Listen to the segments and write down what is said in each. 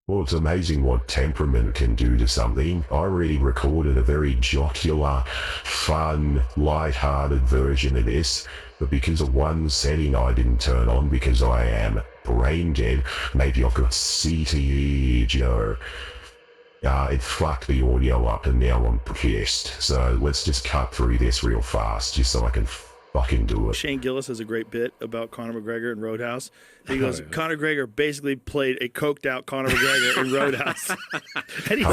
Well, it's amazing what temperament can do to something. I already recorded a very jocular, fun, light-hearted version of this, but because of one setting I didn't turn on because I am brain dead, maybe I've got CTE, Joe. It fucked the audio up and now I'm pissed. So let's just cut through this real fast just so I can fucking do it. Shane Gillis has a great bit about Conor McGregor in Roadhouse. He goes, Conor McGregor basically played a coked out Conor McGregor in Roadhouse. And he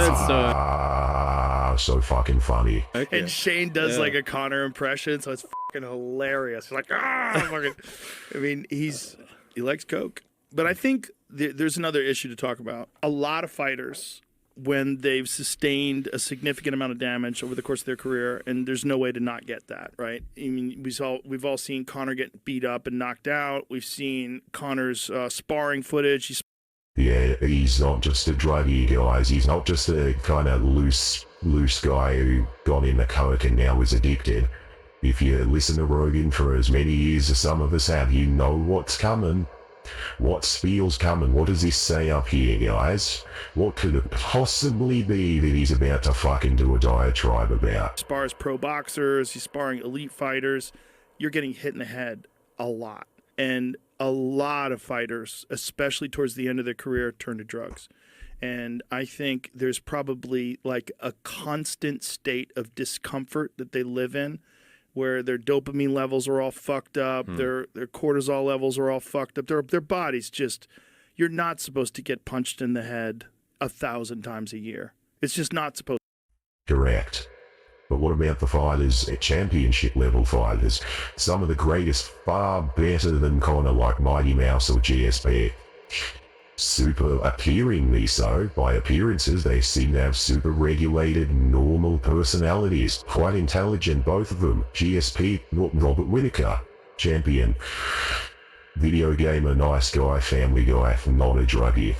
so fucking funny. Okay. And Shane does like a Conor impression, so it's fucking hilarious. He's like, fucking. I mean, he likes coke. But I think there's another issue to talk about. A lot of fighters, when they've sustained a significant amount of damage over the course of their career, and there's no way to not get that, right? I mean, we've all seen Conor get beat up and knocked out. We've seen Conor's sparring footage. He's not just a druggie, guys. He's not just a kind of loose guy who got in the coke and now is addicted. If you listen to Rogan for as many years as some of us have, you know what's coming. What feels coming? What does this say up here, guys? What could it possibly be that he's about to fucking do a diatribe about? He spars pro boxers, he's sparring elite fighters. You're getting hit in the head a lot. And a lot of fighters, especially towards the end of their career, turn to drugs. And I think there's probably like a constant state of discomfort that they live in, where their dopamine levels are all fucked up, their cortisol levels are all fucked up. Their body's just, you're not supposed to get punched in the head 1,000 times a year. It's just not supposed to. Correct. But what about the fighters, championship level fighters? Some of the greatest, far better than Conor, like Mighty Mouse or GSP. Super appearingly so. By appearances, they seem to have super regulated, normal personalities. Quite intelligent, both of them. GSP, Robert Whittaker, champion. Video gamer, nice guy, family guy, not a druggie.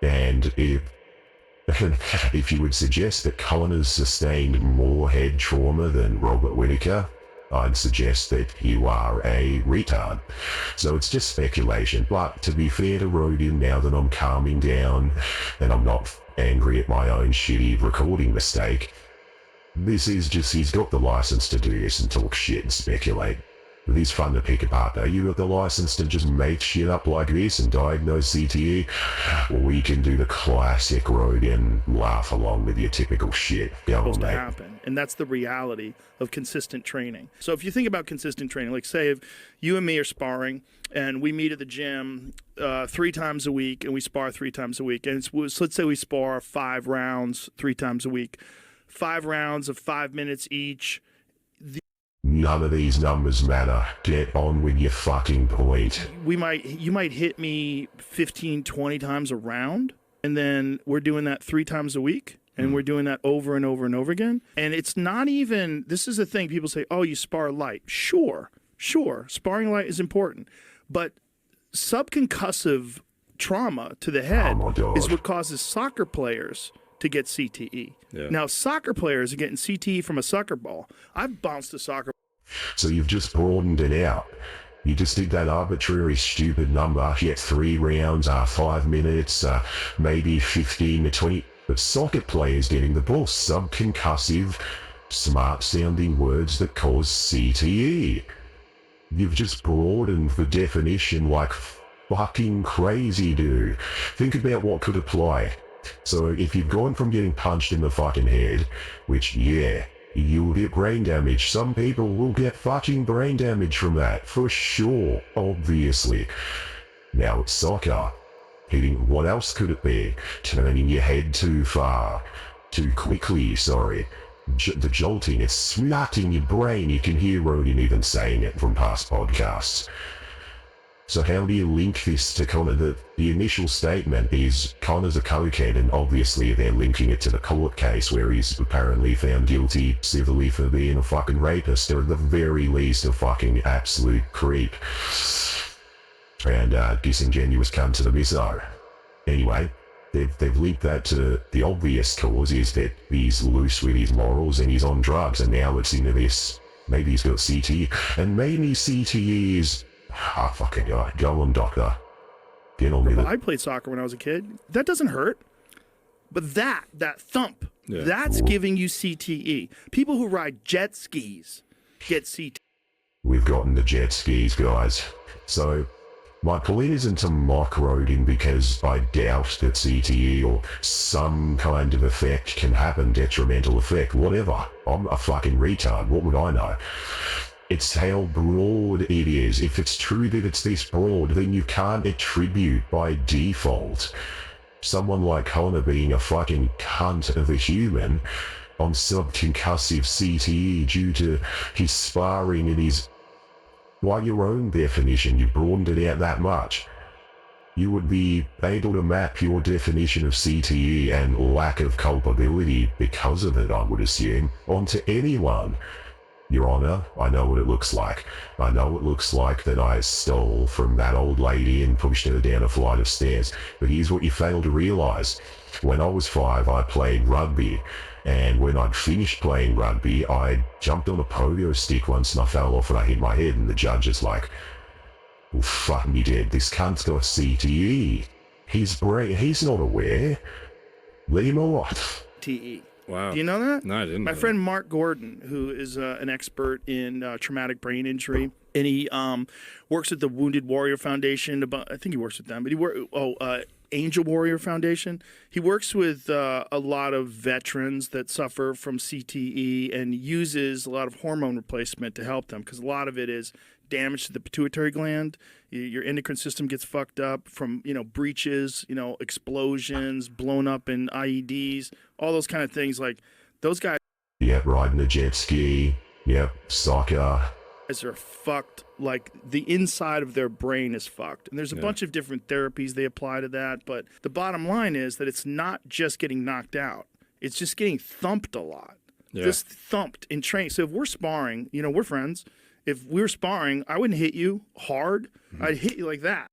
And if you would suggest that Conor's sustained more head trauma than Robert Whittaker, I'd suggest that you are a retard. So it's just speculation, but to be fair to Rogan, now that I'm calming down and I'm not angry at my own shitty recording mistake, this is just, he's got the license to do this and talk shit and speculate. It's fun to pick apart though. You got the license to just make shit up like this and diagnose CTE, or we can do the classic Rogan laugh along with your typical shit. Supposed to happen, and that's the reality of consistent training. So if you think about consistent training, like say if you and me are sparring and we meet at the gym 3 times a week and we spar 3 times a week, and so let's say we spar 5 rounds 3 times a week, 5 rounds of 5 minutes each. None of these numbers matter. Get on with your fucking point. You might hit me 15, 20 times a round, and then we're doing that 3 times a week, and we're doing that over and over and over again. And it's not even, this is the thing, people say, oh, you spar light. Sure, sparring light is important. But subconcussive trauma to the head is what causes soccer players to get CTE. Yeah. Now, soccer players are getting CTE from a soccer ball. I've bounced a soccer. So you've just broadened it out. You just did that arbitrary, stupid number. Yet 3 rounds, 5 minutes, maybe 15 to 20. But soccer players getting the ball, subconcussive, smart-sounding words that cause CTE. You've just broadened the definition like fucking crazy, dude. Think about what could apply. So if you've gone from getting punched in the fucking head, which, yeah, you'll get brain damage. Some people will get fucking brain damage from that, for sure, obviously. Now it's soccer. Hitting, what else could it be? Turning your head too far. Too quickly, sorry. The jolting, it's smacking your brain. You can hear Rogan even saying it from past podcasts. So how do you link this to Conor? The initial statement is Conor's a cokehead, and obviously they're linking it to the court case where he's apparently found guilty civilly for being a fucking rapist, or at the very least a fucking absolute creep. And disingenuous cunt to the misso. Anyway, they've linked that to the obvious cause is that he's loose with his morals and he's on drugs, and now it's into this. Maybe he's got CTE, and maybe CTE is... fucking go on, doctor. Get on with I it. played soccer when I was a kid. That doesn't hurt. But that thump, Yeah. that's giving you CTE. People who ride jet skis get CTE. We've gotten the jet skis, guys. So, my point isn't to mock Rogan because I doubt that CTE or some kind of effect can happen, detrimental effect, whatever. I'm a fucking retard, what would I know? It's how broad it is. If it's true that it's this broad, then you can't attribute by default someone like Conor being a fucking cunt of a human on subconcussive CTE due to his sparring and his... By your own definition, you broadened it out that much. You would be able to map your definition of CTE and lack of culpability because of it, I would assume, onto anyone. Your Honor, I know what it looks like. I know it looks like that I stole from that old lady and pushed her down a flight of stairs. But here's what you fail to realize. When I was 5, I played rugby. And when I'd finished playing rugby, I jumped on a pogo stick once and I fell off and I hit my head. And the judge is like, well, fuck me dead. This cunt's got CTE. He's not aware. Let him off. TE. Wow. Do you know that? No, I didn't. My know friend Mark Gordon, who is an expert in traumatic brain injury, and he works at the Wounded Warrior Foundation. I think he works with them, but he Angel Warrior Foundation. He works with a lot of veterans that suffer from CTE and uses a lot of hormone replacement to help them because a lot of it is damage to the pituitary gland. Your endocrine system gets fucked up from, breaches, explosions, blown up in IEDs, all those kind of things. Like those guys Yep, riding a jet ski. Yep, soccer. are fucked. Like the inside of their brain is fucked. And there's a bunch of different therapies they apply to that. But the bottom line is that it's not just getting knocked out. It's just getting thumped a lot. Yeah. Just thumped in training. So if we're sparring, we're friends. If we were sparring, I wouldn't hit you hard. I'd hit you like that.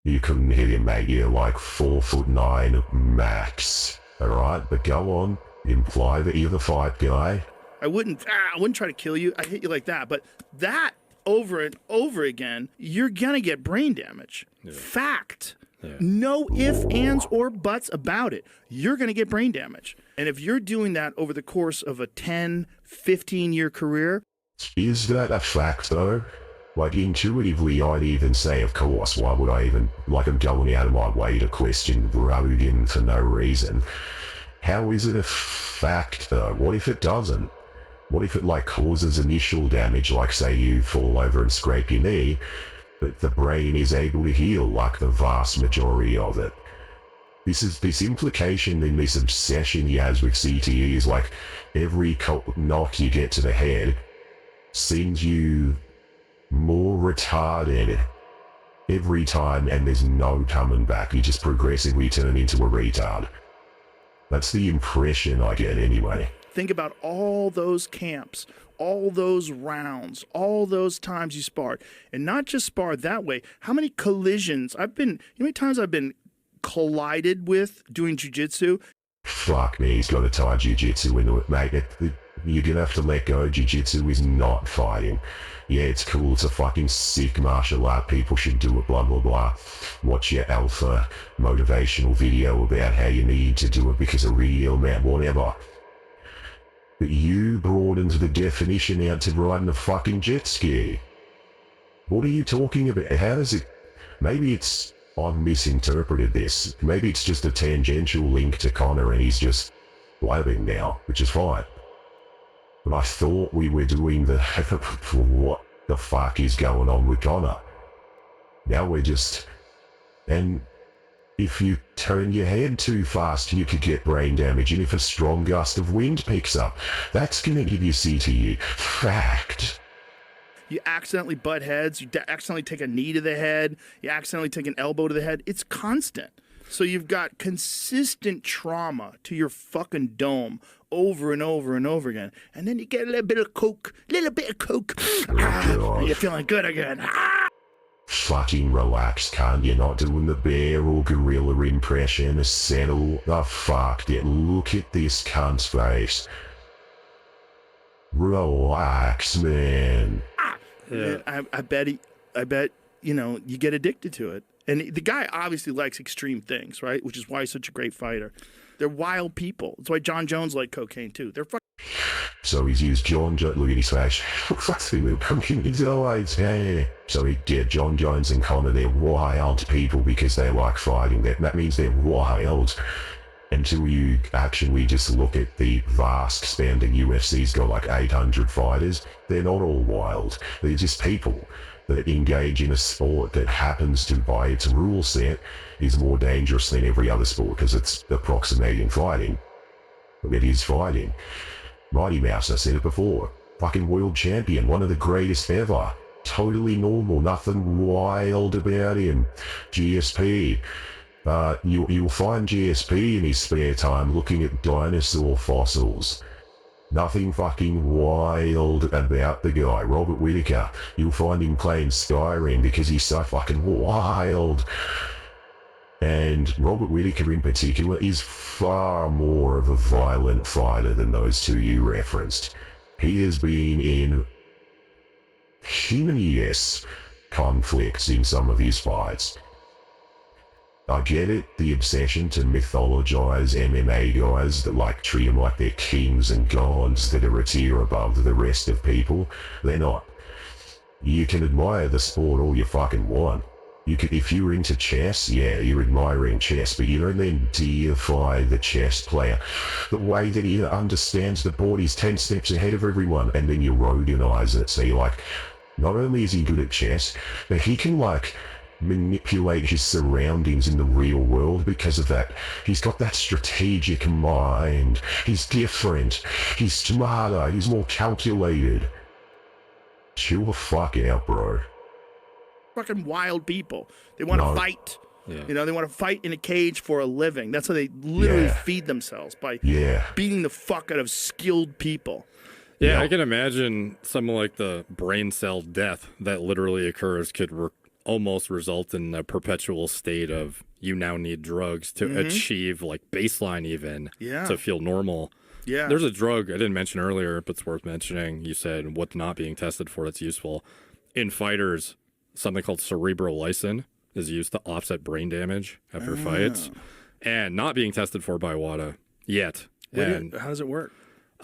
You couldn't hit him, mate. You're like 4'9" max. Alright, but go on. Imply that you're the fight guy. I wouldn't try to kill you. I'd hit you like that. But that over and over again, you're gonna get brain damage. Fact. Yeah. No ifs, ands, or buts about it. You're gonna get brain damage. And if you're doing that over the course of a 10, 15-year career, Is that a fact, though? Like, intuitively, I'd even say, of course, why would I even... Like, I'm going out of my way to question Rogan for no reason. How is it a fact, though? What if it doesn't? What if it, causes initial damage, like, say, you fall over and scrape your knee, but the brain is able to heal, like the vast majority of it? This implication and this obsession he has with CTE is like, every knock you get to the head seems you more retarded every time, and there's no coming back. You just progressively turn into a retard. That's the impression I get anyway. think about all those camps, all those rounds, all those times you sparred, and not just sparred that way. How many collisions you know how many times I've been collided with doing jiu-jitsu? Fuck me, he's got to tie jiu-jitsu into it, mate. You're gonna have to let go. Jiu-jitsu is not fighting. Yeah, it's cool. It's a fucking sick martial art. People should do it, blah, blah, blah. Watch your alpha motivational video about how you need to do it because a real man, whatever. But you broadened the definition out to riding a fucking jet ski. What are you talking about? How does it... Maybe it's... I've misinterpreted this. Maybe it's just a tangential link to Conor and he's just blabbing now, which is fine. But I thought we were doing the... what the fuck is going on with Conor? Now we're just... And if you turn your head too fast, you could get brain damage, and if a strong gust of wind picks up, that's gonna give you CTE. Fact. You accidentally butt heads, you accidentally take a knee to the head, you accidentally take an elbow to the head. It's constant. So you've got consistent trauma to your fucking dome over and over and over again. And then you get a little bit of coke, and you're feeling good again. Fucking relax, can't you? Not doing the bear or gorilla impression. Settle the fuck down. Look at this cunt's face. Relax, man. And I bet, you get addicted to it. And the guy obviously likes extreme things, right? Which is why he's such a great fighter. They're wild people. That's why John Jones liked cocaine too. They're fucking. So he's used John Jones. Look at his face. Fuck's the pumpkin. He's always So he did John Jones and Conor. They're wild people because they like fighting. That means they're wild. Until you actually just look at the vast span. The UFC's got like 800 fighters. They're not all wild. They're just people that engage in a sport that happens to, by its rule set, is more dangerous than every other sport because it's approximating fighting. It is fighting. Mighty Mouse, I said it before. Fucking world champion, one of the greatest ever. Totally normal, nothing wild about him. GSP. You'll find GSP in his spare time looking at dinosaur fossils. Nothing fucking wild about the guy. Robert Whittaker, you'll find him playing Skyrim because he's so fucking wild. And Robert Whittaker in particular is far more of a violent fighter than those two you referenced. He has been in humongous conflicts in some of his fights. I get it, the obsession to mythologize MMA guys that like treat them like they're kings and gods that are a tier above the rest of people. They're not. You can admire the sport all you fucking want. You can, if you're into chess, yeah, you're admiring chess, but you don't then deify the chess player. The way that he understands the board, he's 10 steps ahead of everyone, and then you Roganize it. So you're like, not only is he good at chess, but he can like manipulate his surroundings in the real world because of that. He's got that strategic mind. He's different. He's smarter. He's more calculated. Chill the fuck out, bro. Fucking wild people. They want to fight. Yeah. You know, they want to fight in a cage for a living. That's how they literally feed themselves, by beating the fuck out of skilled people. Yeah, I can imagine something like the brain cell death that literally occurs could almost result in a perpetual state of you now need drugs to achieve like baseline even to feel normal. Yeah. There's a drug I didn't mention earlier, but it's worth mentioning. You said what's not being tested for that's useful. In fighters, something called cerebrolysin is used to offset brain damage after fights, and not being tested for by WADA yet. And how does it work?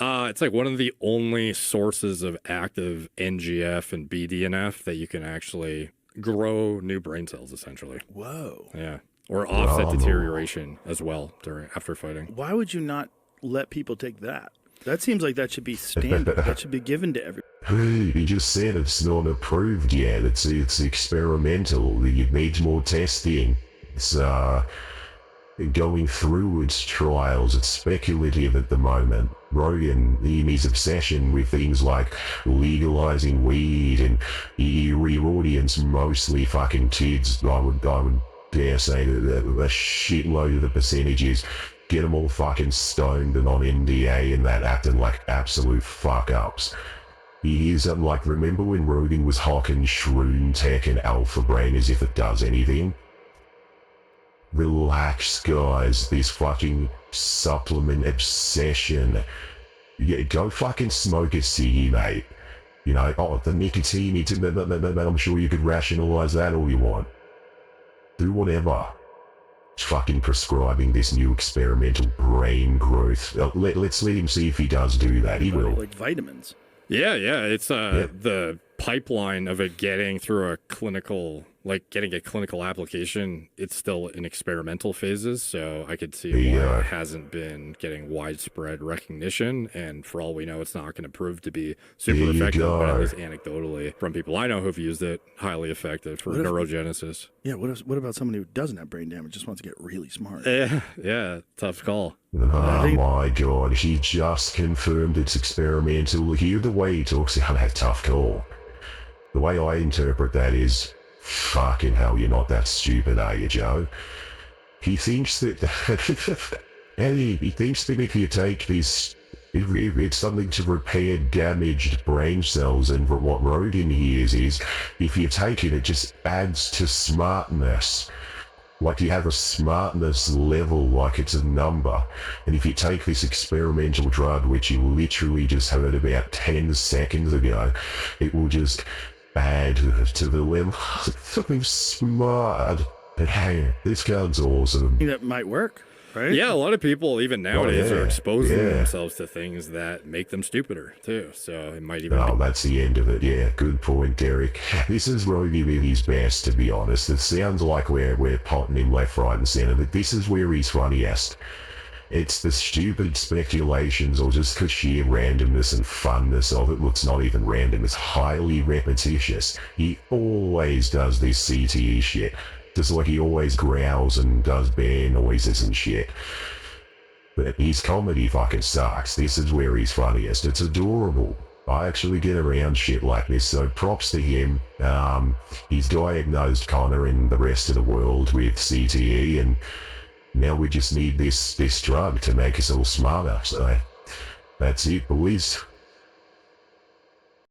It's like one of the only sources of active NGF and BDNF that you can actually grow new brain cells, essentially. Whoa. Yeah. Or offset deterioration as well after fighting. Why would you not let people take that? That seems like that should be standard. That should be given to everyone. You just said it's not approved yet. It's experimental. You need more testing. It's going through its trials. It's speculative at the moment. Rogan, in his obsession with things like legalizing weed, and your audience mostly fucking kids, I would dare say that a shitload of the percentages get them all fucking stoned and on NDA and that, acting like absolute fuck-ups. He is like, remember when Rogan was hawking Shroom Tech and Alpha Brain as if it does anything? Relax, guys. This fucking supplement obsession. Yeah, go fucking smoke a ciggy, mate. You know, the nicotine, I'm sure you could rationalize that all you want. Do whatever. Fucking prescribing this new experimental brain growth. Let's let him see if he does do that. He will. Like vitamins. Yeah. It's the pipeline of it getting through a clinical, like getting a clinical application. It's still in experimental phases, so I could see why it hasn't been getting widespread recognition. And for all we know, it's not going to prove to be super effective, but at least anecdotally from people I know who've used it, highly effective for neurogenesis. Yeah. What about somebody who doesn't have brain damage, just wants to get really smart? Yeah. Tough call. Oh my god, he just confirmed it's experimental. Hear the way he talks about that tough call. The way I interpret that is, fucking hell, you're not that stupid, are you, Joe? He thinks that, he thinks that if you take this, it's something to repair damaged brain cells, and what Rogan hears is, if you take it just adds to smartness. Like you have a smartness level like it's a number. And if you take this experimental drug, which you literally just heard about 10 seconds ago, it will just add to the level. Something smart. But hey, this gun's awesome. That might work, right? Yeah, a lot of people even nowadays yeah, are exposing yeah. themselves to things that make them stupider too. So it might even. Oh, that's the end of it. Yeah, good point, Derek. This is Rogan at his best, to be honest. It sounds like we're potting him left, right, and center, but this is where he's funniest. It's the stupid speculations or just the sheer randomness and funness of it. It's not even random, it's highly repetitious. He always does this CTE shit. Just like he always growls and does bear noises and shit. But his comedy fucking sucks. This is where he's funniest. It's adorable. I actually get around shit like this, so props to him. He's diagnosed Conor and the rest of the world with CTE, and now we just need this drug to make us all smarter. So that's it, boys.